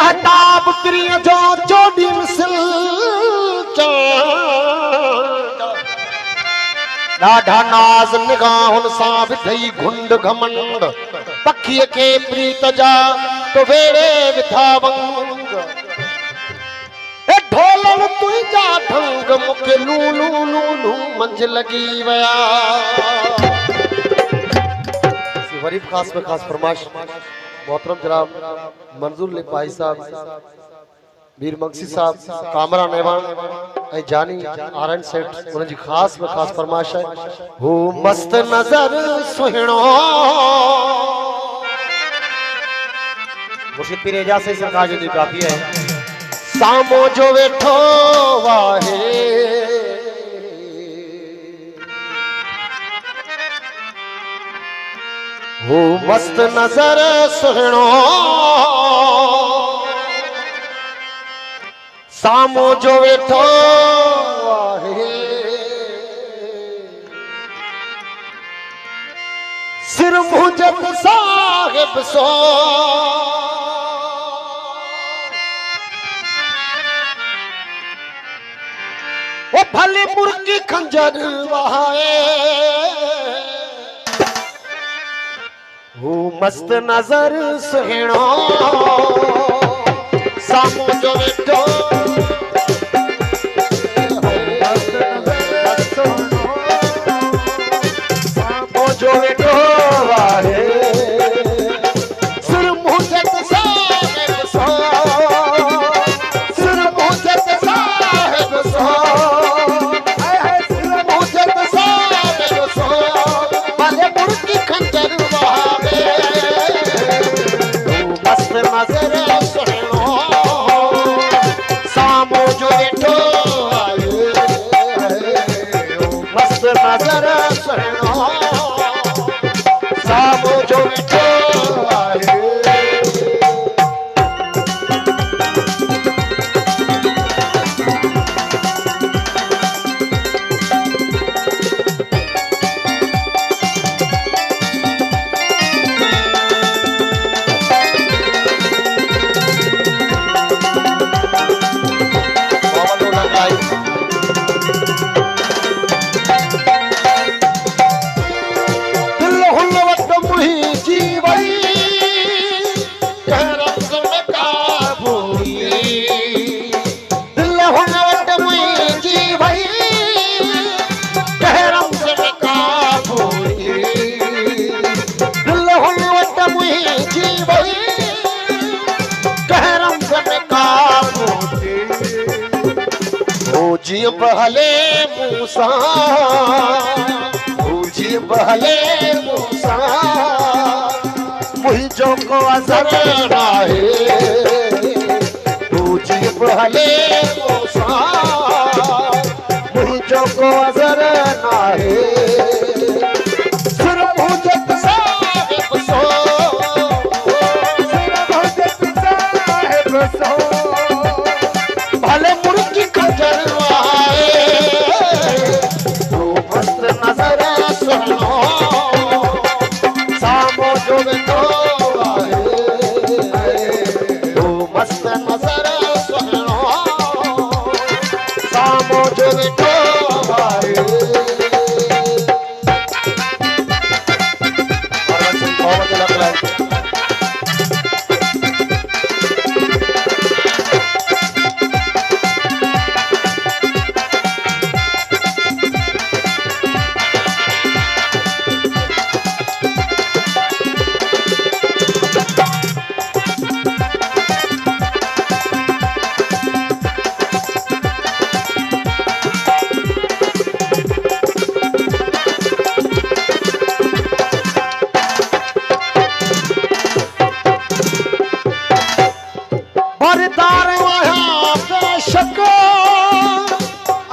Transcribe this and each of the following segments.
महताब प्रिय जो जोड़ी मिसल ॾाढा नाज़ निगाहुनि सां विधई घुंड घमंड पखीअ खे प्रीत जा तो वेड़े विधा वंग ए ढोलण तुंहिंजा ढंग मूंखे लू लू लू लू मंझ लॻी विया। वरीब खास में खास फरमाइश मोहतरम जनाब मंजूर लिपाही साहब, वीर मक्सी साहब, कामरा नेवान ऐं जानी आरन सेठ उन जी खास में खास फरमाइश है। हू मस्त नजर सुहिणो मुर्शिद पीर एजाज से सरकार जी काफी है। सामो जो वेठो वाहे हू मस्त नजर सुहिणो सामो जो वेठो आहे सिर मुंजत साहिब सो ओ भले मुर्गी खंजर वहाए हू मस्त नजर सुहिणो सामो जो वेठो सामो जो वेठो आहे सिर मुंजत साहिब सो सिर मुंजत साहिब सो सिर मुंजत साहिब सो भले मुर्गी खंजर नजर सुहिणो सामो जो वेठो आहे मस्त नजर सुहिणो सामो जो वेठो आहे। जी बहले मूसा जी बहले मूसा मुझो को असर नाहे जी बहले मूसा मुझो को असर नाहे सिर मुझत साहिब सो सिर मुझत साहिब सो भले मुर्गी खंजर सामो जो वेठो आहे मस्त नजर सुहिणो सामो जो वेठो आहे।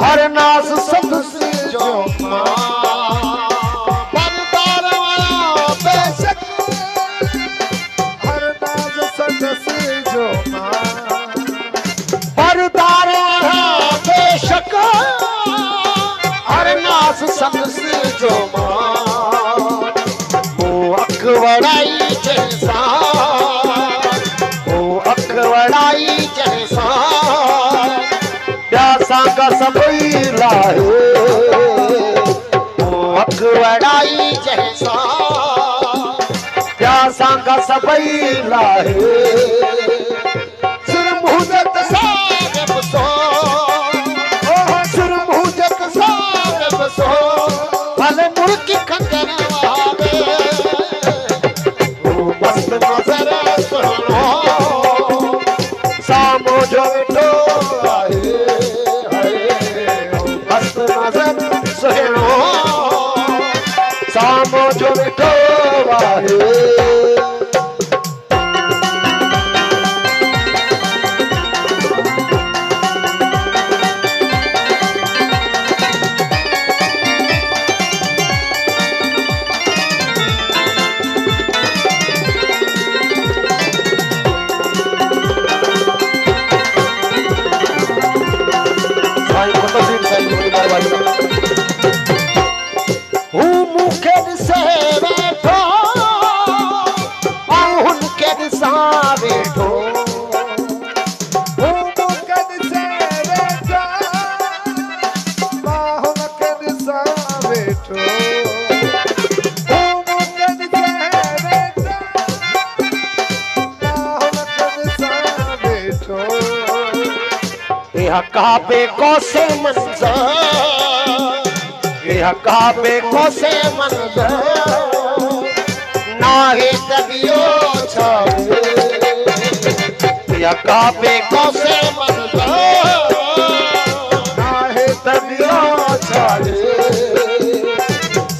हर नास सदसी जो बरदार वाला बेशक हर नास सदसी जो बरदार वाला बेशक हर नास सदसी जो वो अखवड़ाई जैसा वो अखवड़ा लाहे अकवड़ाई जैसा प्यासा का सबई लाहे सुरमुहजत साहिब सो सुरमुहजत साहिब सो भले मुर्की खंजर वावे मस्त नजर सुनो सामो जो वेठो आहे मस्त नजर सुनो सामो जो वेठो आहे काबे को से मंजर यह काबे को से मंजर ना ही तबियो छावे यह काबे को से मंजर ना ही तबियो छावे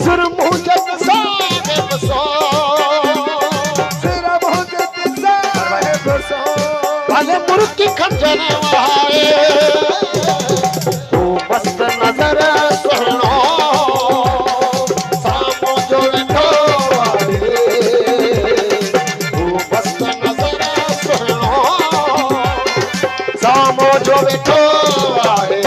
सुरमुहजत साहिब सो सुरमुहजत साहिब सो भले मुर्की खंजर वाए मस्त नजर सुनो सामो जो वेठो आहे मस्त नजर सुनो सामो जो वेठो आहे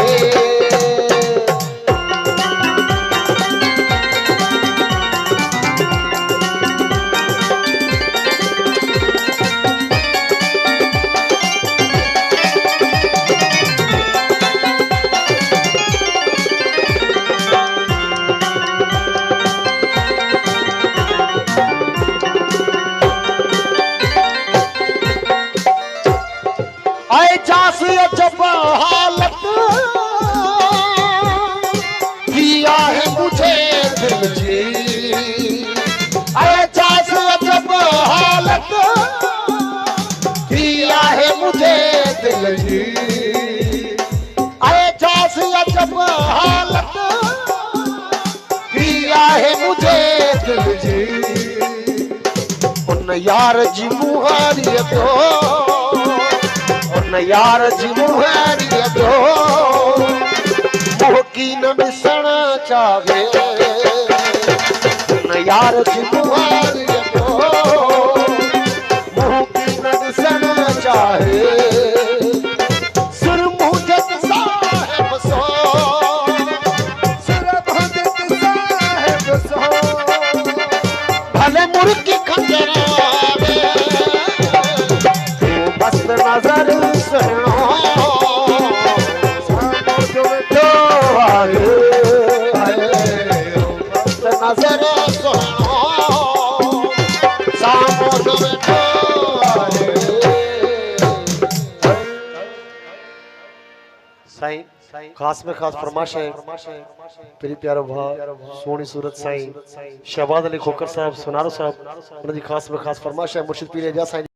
जब हालत किया है मुझे दिल जी ऐसा जब हालत किया है मुझे दिल जी ऐसा जब हालत किया है मुझे दिल जी उन यार जी मुहारी तो यार जी मुहारिया दो मुहकी न मिसण चाहे न यार जी मुहारिया दो मुहकी न मिसण चाहे सुरमुहजत साहिब सो सुरमुहजत साहिब सो भले मुर्की खंजर मस्त नजर सुनो सामो जो वेठो आहे मस्त नजर सुनो सामो जो वेठो आहे साईं खास में खास फरमाश है मेरी प्यारो भाई सोनी सूरत साईं शहबाज अली खोकर साहब सुनारो साहब उनकी खास में खास फरमाश है मुर्शिद पीर एजाज साईं